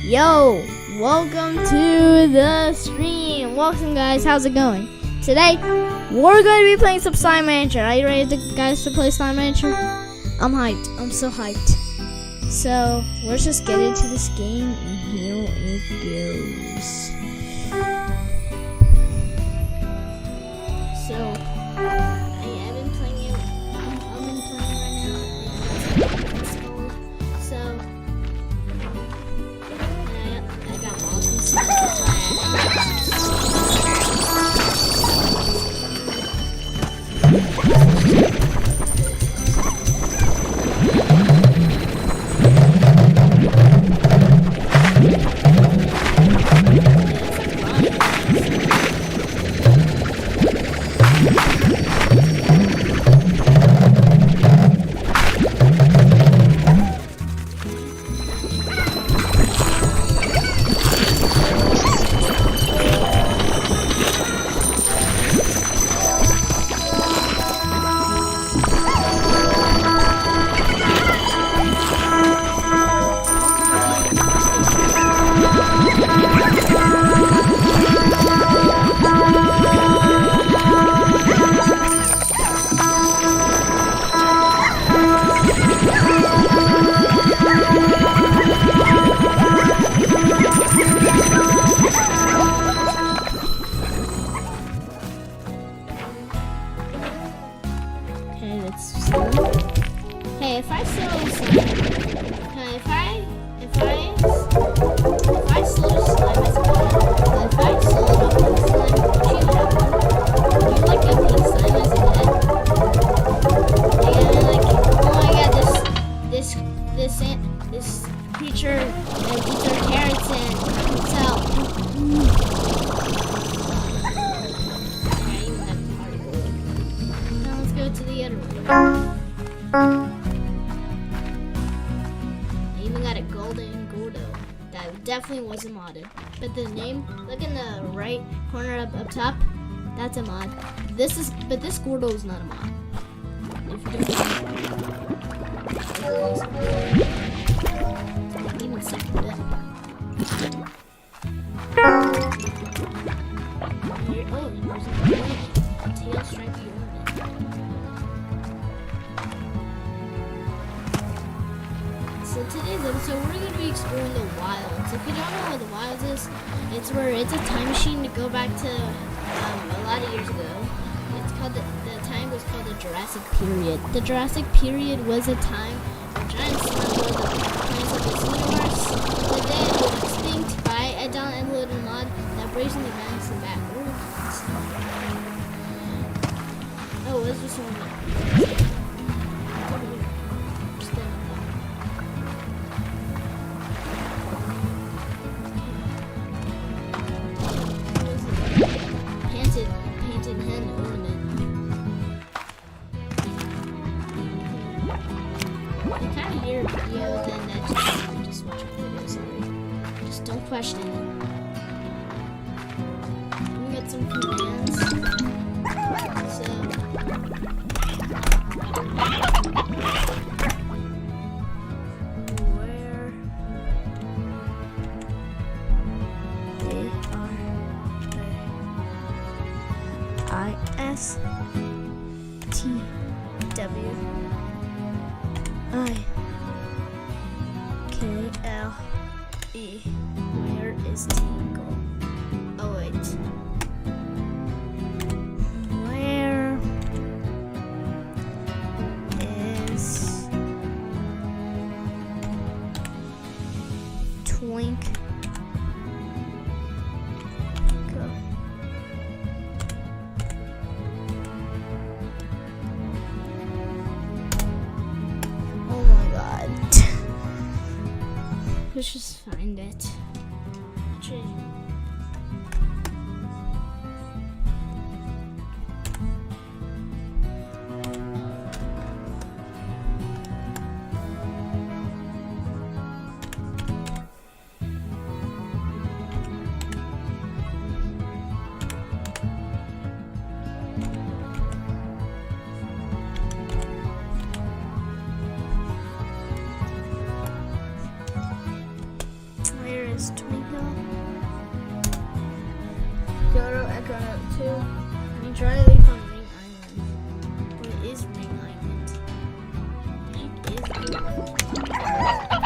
Yo, welcome to the stream. Welcome guys, how's it going? Today, we're going to be playing some Slime Rancher. Are you ready guys to play Slime Rancher? I'm hyped, I'm so hyped. So, let's just get into this game and here it goes. So, I've been playing it, I've been playing right now. It's cold. So, I got mods and stuff. Hey, if I slow slime, if I slow slime as well, if I slow up the slime, what you have? You like a pink slime as a head? And like, oh my god, this creature eats our carrots and it's out. I even have the particle. Now let's go to the other one. I even got a golden Gordo that definitely wasn't modded. But the name, look in the right corner up top, that's a mod. But this Gordo is not a mod. If you don't even second it. Oh, there's a tail stripey ornament. So today's episode, we're going to be exploring the wilds. If you don't know what the wilds is, it's where it's a time machine to go back to a lot of years ago. It's called the time was called the Jurassic Period. The Jurassic Period was a time where giant slime were the planets of this universe, but then it was extinct by a downloaded mod that brazen the galaxy backwards. Oh, what's this one? Painted hen ornament. I kind of hear a video, then that just watch a video, sorry. Just don't question it. We got some commands. So where they are. ISTWI KLE. Where is Tingle? Oh wait. Where is Twink? Let's just find it. Where is 20 Hill. Kyoto Echo Note 2. I mean, try to leave on Ring Island. What is Ring Island? It is Ring Island.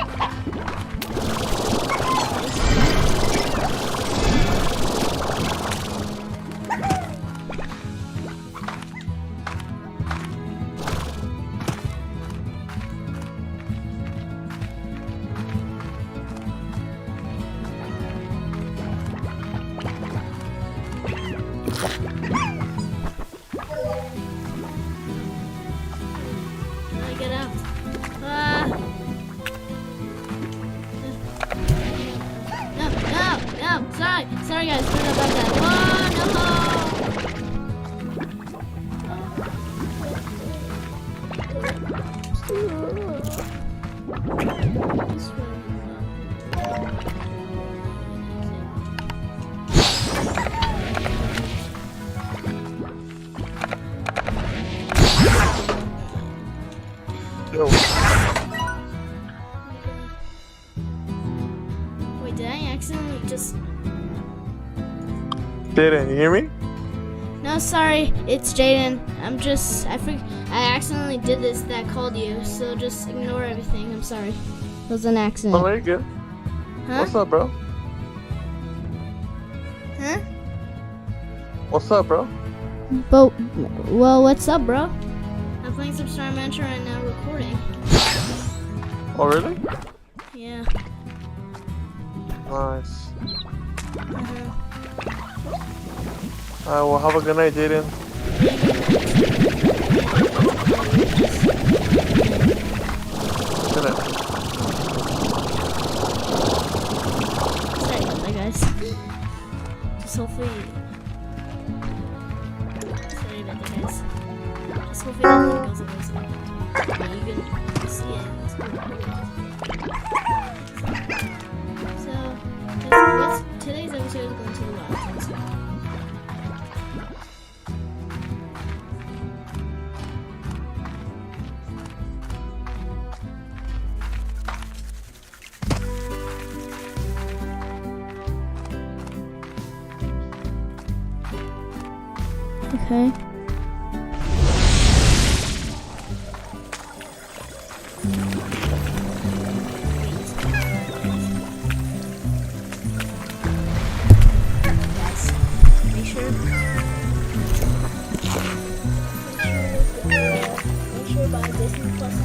Get out. No. Sorry guys, sorry about that. Yo, Wait, did I accidentally just... Jaden, you hear me? No, sorry, it's Jaden. I accidentally did this that called you, so just ignore everything. I'm sorry. It was an Oh, accident. you're good. Huh? What's up, bro? Huh? What's up, bro? Well, what's up, bro? I'm playing some Star Mantra right now, recording. Oh, really? Yeah. Nice. Uh-huh. Alright, well, have a good night, Jaden. Good night. Sorry about that, guys. Just hopefully... Sorry about that, guys. Just hopefully that goes away soon. You can see it. So, today's episode is going to the Wild Things. Okay. Guys, make sure by Disney Plus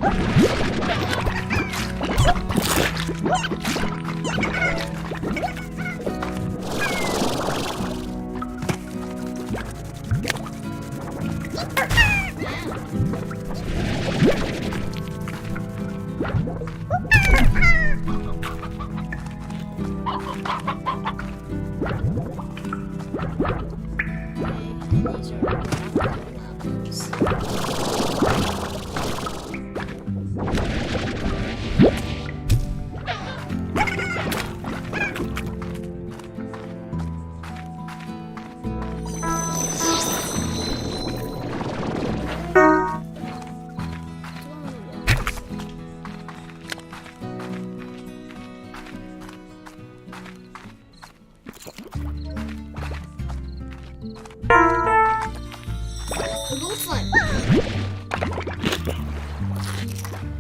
These are levels. A gold slime. I don't see it.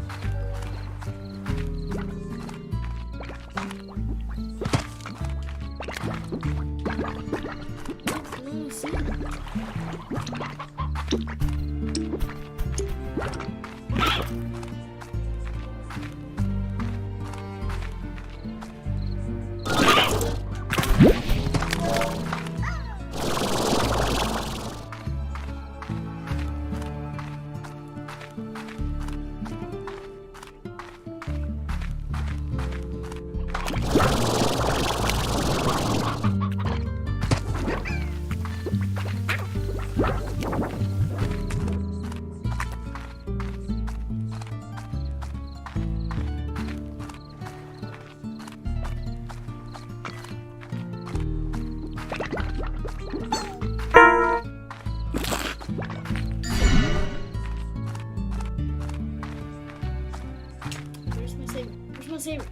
Where's my saber? Where's my saber?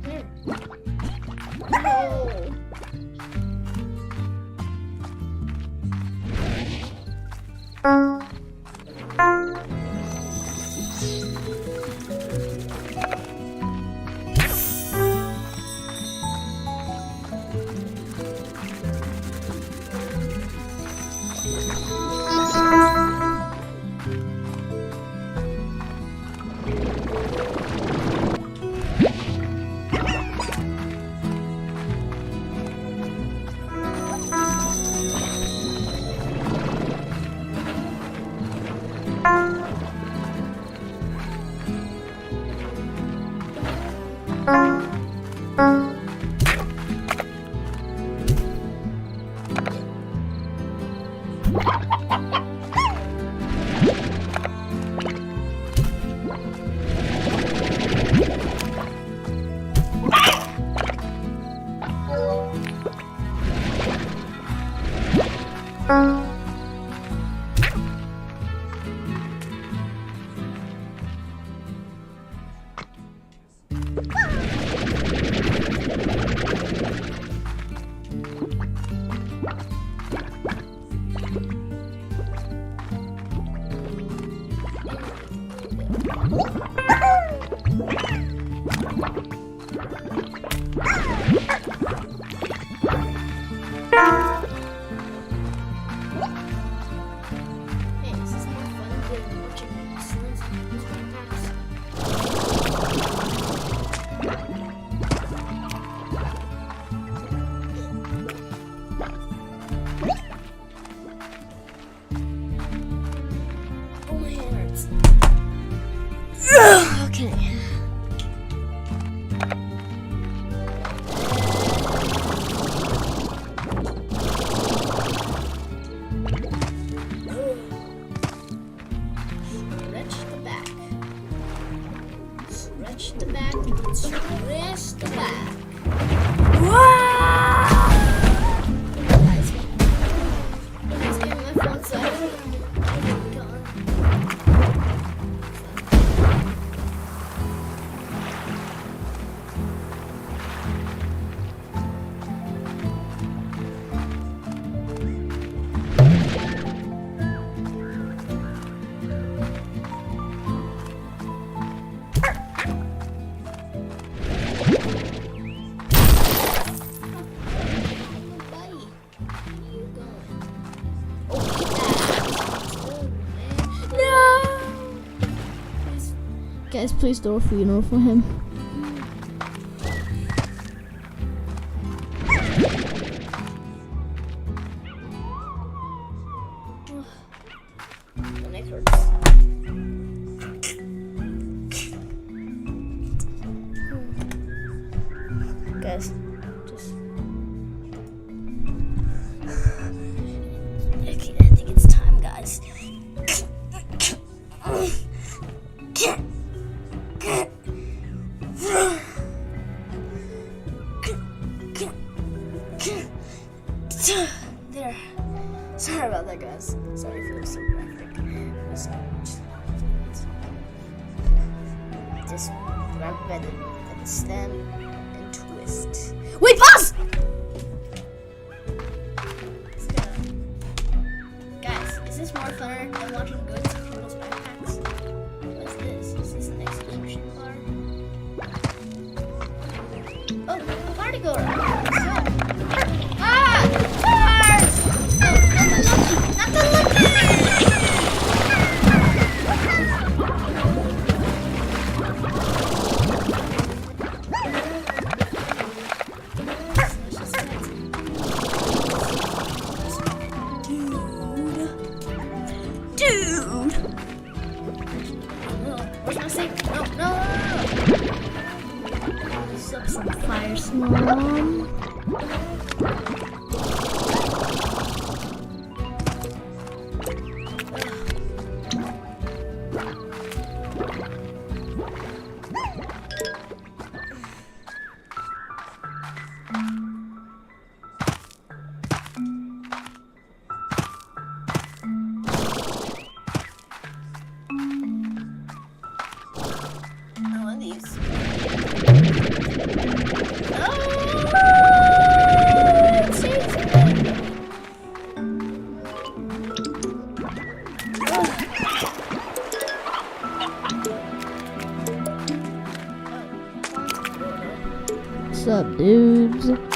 There. No. Hey, this is more fun than watching slimes and packs. Oh, my hand hurts. Okay. Stretch the back. Stretch the back. Stretch the back. Guys, get my phone side. Guys, please throw a funeral for him. My neck hurts. Guys, just. Okay, I think it's time, guys. There. Sorry about that, guys. Sorry if it was so graphic. Just grab by the stem and twist. Wait, pause! Guys, is this more fun than watching Goods and Criminals backpacks? What is this? Is this an execution car? Oh, party goer! Ah! Cars! No, not the lucky! Dude! Where's my safe? No. This is some fire swarm. What's up, dudes?